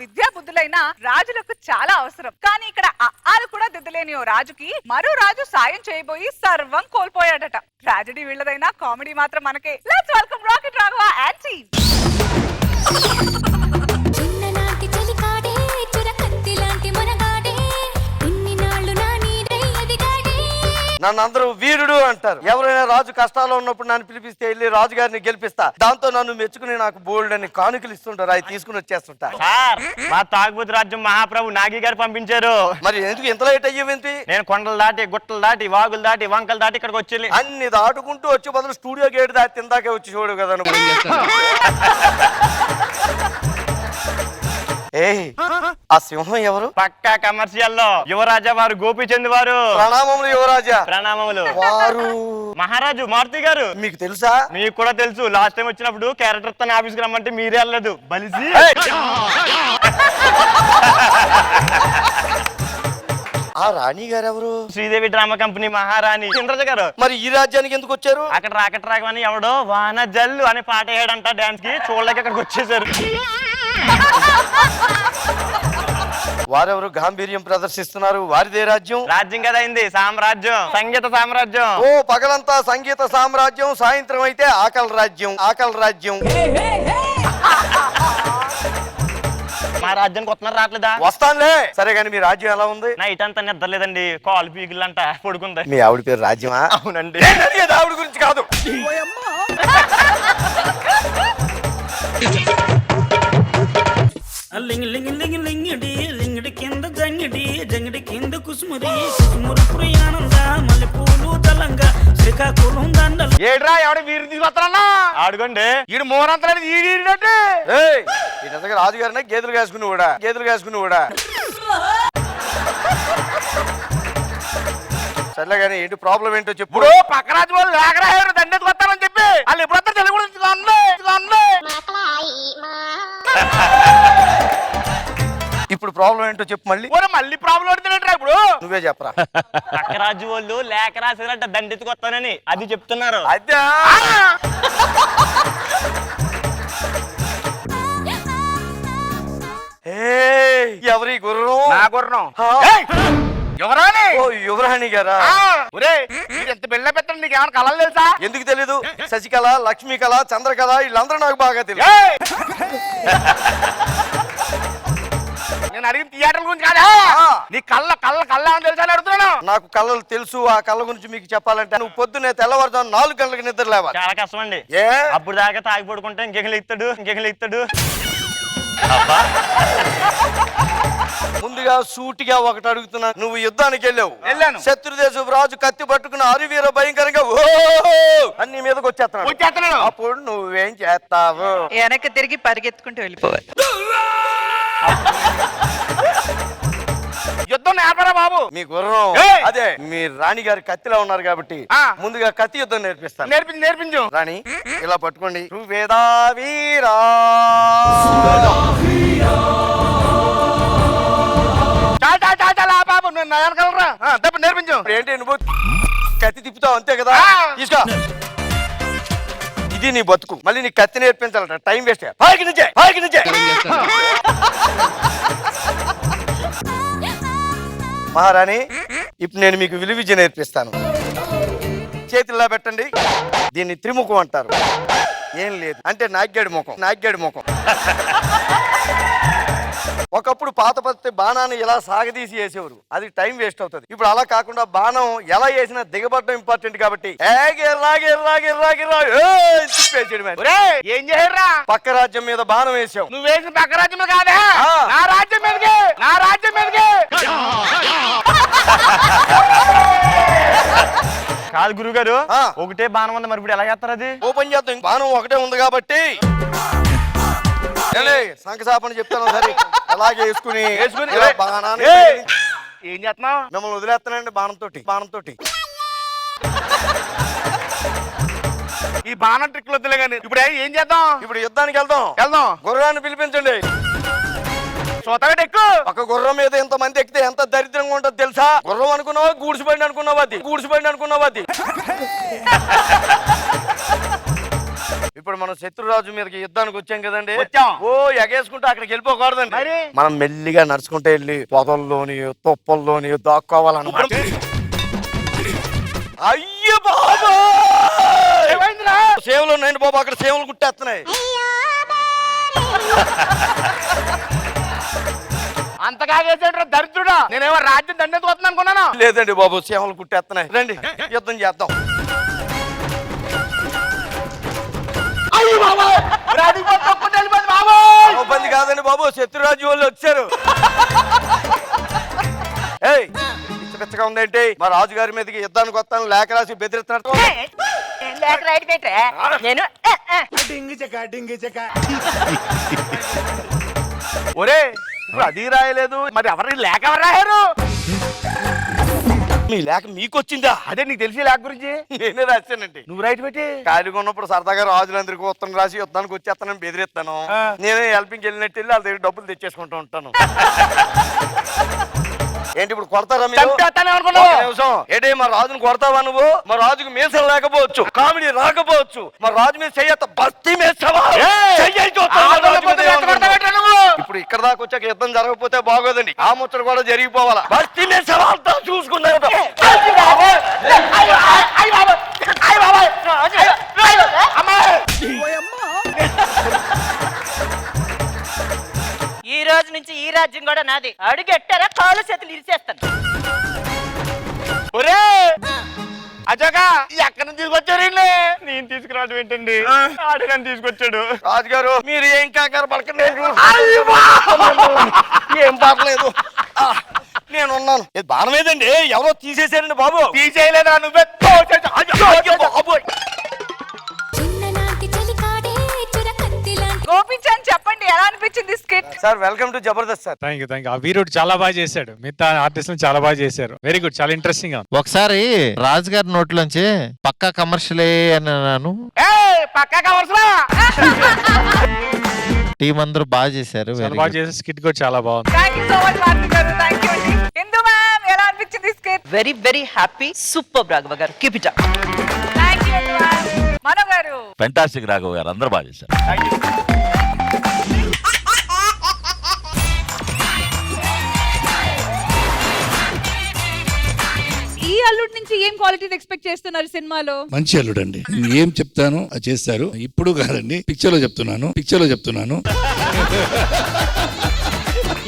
విద్యా బుద్ధులైన రాజులకు చాలా అవసరం. కానీ ఇక్కడ ఆలు కూడా దిద్దలేని ఓ రాజుకి మరో రాజు సాయం చేయబోయి సర్వం కోల్పోయాడట. ట్రాజెడీ వీళ్ళదైనా కామెడీ మాత్రం మనకే. Let's welcome rocket Raghava and team. నన్ను అందరూ వీరుడు అంటారు. ఎవరైనా రాజు కష్టాల్లో ఉన్నప్పుడు నన్ను పిలిపిస్తే వెళ్ళి రాజుగారిని గెలిపిస్తా. దాంతో నన్ను మెచ్చుకుని నాకు బోల్డ్ అని కానుకలు ఇస్తుంటారు. అవి తీసుకుని వచ్చేస్తుంటా. మా తాగుబోతు రాజ్యం మహాప్రభు నాగి గారు పంపించారు. మరి ఎందుకు ఎంత లేట్ అయ్యేంటి? నేను కొండలు దాటి గుట్టలు దాటి వాగులు దాటి వంకలు దాటి ఇక్కడికి వచ్చి అన్ని దాటుకుంటూ వచ్చే బదులు స్టూడియో గేట్ దాటి తిందాకే వచ్చి చూడు కదా. ఆ సింహం ఎవరు? పక్కా కమర్షియల్ లో యువరాజా వారు గోపీచంద్ వారు. ప్రణామములు యువరాజా. ప్రణామములు. వారు మహారాజు మారుతి గారు. మీకు తెలుసా? మీకు కూడా తెలుసు. లాస్ట్ టైం వచ్చినప్పుడు క్యారెక్టర్ తన ఆఫీస్కి రమ్మంటే మీరే వెళ్ళలేదు. బలిసి ఆ రాణి గారు ఎవరు? శ్రీదేవి డ్రామా కంపెనీ మహారాణి ఇంద్రజ గారు. మరి ఈ రాజ్యానికి ఎందుకు వచ్చారు? అక్కడ రాకెట్ రాగమని ఎవడో వాన జల్లు అని పాట వేయడంట డాన్స్ కి. చూడలేక అక్కడికి వచ్చేసారు. వారెవరు గాంభీర్యం ప్రదర్శిస్తున్నారు? వారిదే రాజ్యం. రాజ్యం కదా అయింది సామ్రాజ్యం, సంగీత సామ్రాజ్యం. ఓ పగలంతా సంగీత సామ్రాజ్యం, సాయంత్రం అయితే ఆకలి రాజ్యం. ఆకలి రాజ్యం. మా రాజ్యానికి వస్తున్నారు రావట్లేదా? వస్తానులే. సరే గాని మీ రాజ్యం ఎలా ఉంది? నైట్ అంతా నిద్రలేదండి. కాలు పీగులంట పడుకుంది. మీ ఆవిడ పేరు రాజ్యమా? అవునండి. ఆవిడ గురించి కాదు. లింగిడి లింగిడి కింద జంగిడి జంగిడి కింద కుసుమురి కుసుమురు ప్రయాణంద మల్లెపూలు దళంగా శ్రీకాకుళం దండలు. ఏడ్రా ఎవడ వీరు తీసుకొస్తారన్నా ఆడుకోండి. ఈడు మోరంతలేదు ఈడినట్టు. ఈ నిజంగా రాజుగారినే గేదెలు కాసుకుని కూడా సర్లే కానీ ఏంటి ప్రాబ్లం ఏంటో చెప్పు. ఇప్పుడు పక్క రాజు వాళ్ళు లేకరారు దండెత్తుకు వస్తారని చెప్పి వాళ్ళు ఎప్పుడొస్తారు తెలుగు ఇప్పుడు ప్రాబ్లం ఏంటో చెప్పు మళ్ళీ. మళ్ళీ ప్రాబ్లం పడుతున్నట్రా ఇప్పుడు నువ్వే చెప్పరా. పక్క రాజు వాళ్ళు లేక రాసారంట దండెత్తుకు వస్తానని అది చెప్తున్నారు. అదే ఎవరి గుర్రం? నా గుర్రం. యువరాణి. ఓ యువరాణి గారా? ఎంత బిళ్ళ పెట్టండి. నీకు ఏమైనా కళలు తెలుసా? ఎందుకు తెలీదు? శశికళ, లక్ష్మీకళ, చంద్రకళ వీళ్ళందరూ నాకు బాగా తెలుసు. నేను అడిగిన థియేటర్ గురించి కాదా? నీ కళ్ళ అని తెలుసా అని అడుగుతున్నాను. నాకు కళ్ళలు తెలుసు. ఆ కళ్ళ గురించి మీకు చెప్పాలంటే నువ్వు పొద్దున్నే తెల్లవారుజాము 4 గంటలకు నిద్ర లేవాలి. చాలా కష్టం అండి. అప్పుడు దాకా తాగి పడుకుంటే ఇంకెగలు ఇస్తాడు. ముందుగా సూటిగా ఒకటి అడుగుతున్నా. నువ్వు యుద్ధానికి వెళ్ళాను. శత్రుదేశపు రాజు కత్తి పట్టుకున్న అరివీర భయంకరంగా ఓ అన్ని మీదకి వచ్చేస్తున్నాడు. అప్పుడు నువ్వేం చేస్తావు? వెనక్కి తిరిగి పరిగెత్తుకుంటూ వెళ్ళిపోవాలి. యుద్ధం నేర్పరా బాబు? మీ గుర్రం అదే. మీ రాణి గారి కత్తిలో ఉన్నారు కాబట్టి ముందుగా కత్తి యుద్ధం నేర్పిస్తాను. నేర్పించు. రాణి ఇలా పట్టుకోండి. వేదా వీరా బాబు నేర్పించు. ఏంటి నువ్వు కత్తి తిప్పుతావు అంతే కదా? తీసుకో. ఇది నీ బతుకు. మళ్ళీ నీ కత్తి నేర్పించాలట. Time waste. పైకి నుంచే. మహారాణి ఇప్పుడు నేను మీకు విలువిద్య నేర్పిస్తాను. చేతిలా పెట్టండి. దీన్ని త్రిముఖం అంటారు. ఏం లేదు అంటే నాగ్గాడి ముఖం. ఒకప్పుడు పాత పద్ధతి బాణాన్ని ఇలా సాగదీసి వేసేవారు. అది టైం వేస్ట్ అవుతుంది. ఇప్పుడు అలా కాకుండా బాణం ఎలా వేసినా దిగబడడం ఇంపార్టెంట్ కాబట్టి ఏం చేయరా? పక్క రాజ్యం మీద బాణం వేసావు. నువ్వు వేసిన పక్క రాజ్యం కాదా? నా రాజ్యం మీదకి. కాదు గురువు గారు, ఒకటే బాణం ఉంది. మరి ఇప్పుడు ఎలా చేస్తారు? అది ఓపెన్ చేద్దాం. బాణం ఒకటే ఉంది కాబట్టి సంకసాపని చెప్తాను. సరే అలాగే వేసుకుని బాణాన్ని ఏం చేస్తున్నావు? మిమ్మల్ని వదిలేస్తానండి బాణంతోటి. ఈ బాణం ట్రిక్లు వద్దులే కానీ ఇప్పుడు ఏం చేద్దాం? ఇప్పుడు యుద్ధానికి వెళ్దాం. గుర్రాన్ని పిలిపించండి. ఎక్కువ ఒక గుర్రం మీద ఎంత మంది ఎక్కితే ఎంత దరిద్రంగా ఉంటుందో తెలుసా? గుర్రం అనుకున్నావా? గూడ్చిబండి అనుకున్నావా? అది ఇప్పుడు మనం శత్రురాజు మీదకి యుద్ధానికి వచ్చాం కదండి. వచ్చాం. ఓ ఎగేసుకుంటే అక్కడికి వెళ్ళిపోకూడదండి. మరి? మనం మెల్లిగా నడుచుకుంటూ వెళ్ళి పొదల్లోని తుప్పల్లోని దాక్కోవాలన్నమాట. అయ్య బాబా, సేవలు ఉన్నాయండి బాబు, అక్కడ సేవలు కుట్టేస్తున్నాయి. అంతగా దరిద్రుడా, నేనేమో రాజ్యం దండెత్తుకొస్తున్నాను అనుకున్నాను. లేదండి బాబు, సేవలు కుట్టేస్తున్నాయి. రండి యుద్ధం చేద్దాం. బంది కాదండి బాబు, శత్రురాజు వాళ్ళు వచ్చారు. ఏయ్, పిచ్చగా ఉందేంటి? మా రాజుగారి మీదకి యుద్ధానికి వస్తాను లేఖ రాసి బెదిరిస్తున్నట్టు. నేను ఒరే, ఇప్పుడు అది రాయలేదు, మరి ఎవరి లేఖ ఎవరు రాయారు? మీ లేఖ మీకొచ్చిందా? అదే నీకు తెలిసి లేఖ గురించి నేనే రాశానండి. నువ్వు రైట్ పెట్టి ఖాళీగా ఉన్నప్పుడు సరదాగా రాజులందరికీ ఉత్తరం రాసి యుద్ధానికి వచ్చేస్తానని బెదిరిస్తాను. నేనే హెల్పింగ్ వెళ్ళినట్టు వెళ్ళి వాళ్ళ దగ్గర డబ్బులు తెచ్చేసుకుంటూ ఉంటాను. ఏంటి ఇప్పుడు కొడతారా మీరు? ఒక్క నిమిషం. ఏంటి మా రాజును కొడతావా నువ్వు? మా రాజుకు మీసం లేకపోవచ్చు, కామెడీ రాకపోవచ్చు, మా రాజు మీద చెయ్యత బస్తీ మేస్తావా? ఇప్పుడు ఇక్కడ దాకా వచ్చాక యుద్ధం జరగకపోతే బాగోదండి. ఆ ముచ్చట కూడా జరిగిపోవాలా. బస్తీ మేస్తావా అంతా చూసుకున్నాను. ఈ రోజు నుంచి ఈ రాజ్యం కూడా నాది. అడుగెట్టారా కాళ్ళు చేతులు ఇరిచేస్తాను. ఒరే అజగా, ఎక్కడి నుంచి తీసుకొచ్చారు? నేను తీసుకురావడం ఏంటండి, ఆడు నన్ను తీసుకొచ్చాడు. రాజుగారు మీరు ఏం కాకారు పలకండి, ఏం పర్లేదు, నేను ఉన్నాను. బాణం ఏదండి, ఎవరో తీసేశారండి బాబు. తీసేయలేదా? నువ్వే గోపించాన్ చెప్పండి, ఎలా అనిపించింది skit? Sir welcome to Jabardasth sir. Thank you. ఆ వీరుడు చాలా బాగా చేశాడు, మిగతా ఆర్టిస్టులు చాలా బాగా చేశారు. వెరీ గుడ్, చాలా ఇంట్రెస్టింగ్ గా ఉంది. ఒకసారి రాజుగారి నోట్లోంచి పక్కా కమర్షియలే అని అన్నాను. పక్కా కావాల్సిన టీం అందరూ బాగా చేశారు. చాలా బాగా చేశారు. స్కిట్ కూడా చాలా బాగుంది. Thank you so much Marthi garu. Thank you అండి. ఇందు మ్యామ్, ఎలా అనిపించింది skit? Very very happy. Super Raghava garu, keep it up. Thank you Indu ma'am. Mano garu fantastic Raghav గారు, అందరూ బాగా చేశారు. ఈ అల్లుడి నుంచి ఏం క్వాలిటీస్ ఎక్స్పెక్ట్ చేస్తున్నారు సినిమాలో? మంచి అల్లుడు అండి. ఏం చెప్తాను అది చేస్తారు. ఇప్పుడు కాదండి, పిక్చర్ లో చెప్తున్నాను.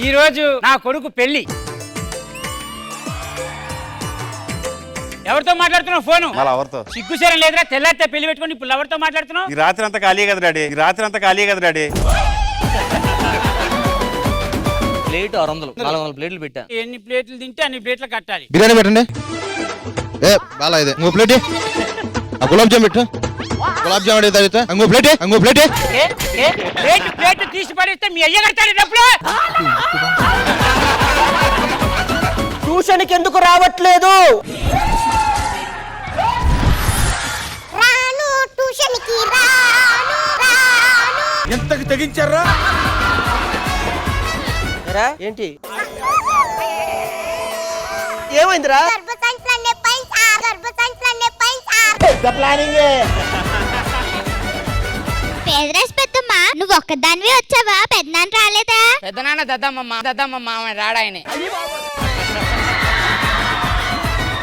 ఈ రోజు నా కొడుకు పెళ్లి. ఎవరితో మాట్లాడుతున్నావు ఫోను? ఎవరితో? సిగ్గుసేరం లేదురా, తెల్లారితే పెళ్లి పెట్టుకొని ఇప్పుడు ఎవరితో మాట్లాడుతున్నావు? ఈ రాత్రి అంతా ఖాళీ కదా డాడీ. ప్లేట్ 600 400 ప్లేట్లు పెట్టా. ఎన్ని ప్లేట్లు తింటే అన్ని ప్లేట్లు కట్టాలి. బిర్యానీ పెట్టండి. బాలా ఇది ఇంకో ప్లేట్. గులాబ్ జామ్ పెట్టు. గులాబ్ జామ్ అడిగితే ఇంకో ప్లేట్. ప్లేట్ తీసి పడేస్తే మీ అయ్య కట్టాలి డబ్బులు. ట్యూషన్కి ఎందుకు రావట్లేదు? ఎంతకు తెగించారా? ఏంటి ఏమైందిరా? పేదరాశి పెద్దమ్మా, నువ్వు ఒక్కదానివే వచ్చావా? పెద్దనాన్న రాలేదా? పెద్దనాన్న దద్దమ్మమ్మ రాడాయనే.